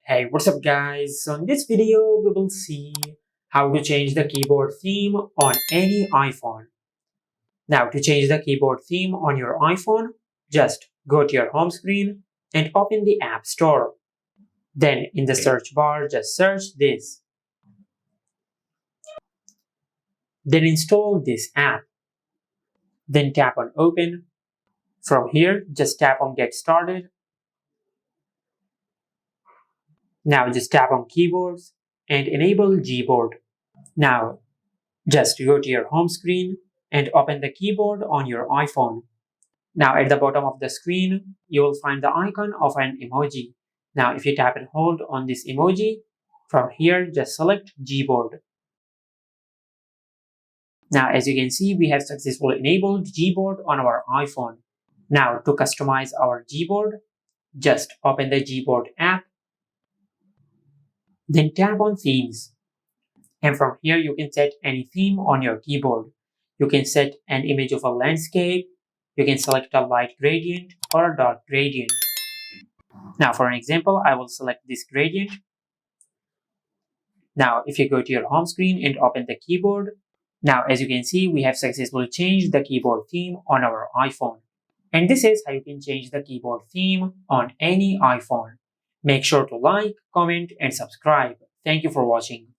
Hey, what's up guys? So in this video, we will see how to change the keyboard theme on any iPhone. Now, to change the keyboard theme on your iPhone, just go to your home screen and open the App Store. Then in the search bar, just search this. Then install this app. Then tap on Open. From here, just tap on Get Started. Now just tap on Keyboards and enable Gboard. Now, just go to your home screen and open the keyboard on your iPhone. Now at the bottom of the screen, you will find the icon of an emoji. Now if you tap and hold on this emoji, from here just select Gboard. Now as you can see, we have successfully enabled Gboard on our iPhone. Now to customize our Gboard, just open the Gboard app, then tap on Themes. And from here you can set any theme on your keyboard. You can set an image of a landscape, you can select a light gradient or a dark gradient. Now for an example, I will select this gradient. Now if you go to your home screen and open the keyboard, now as you can see, we have successfully changed the keyboard theme on our iPhone. And this is how you can change the keyboard theme on any iPhone. Make sure to like, comment and subscribe. Thank you for watching.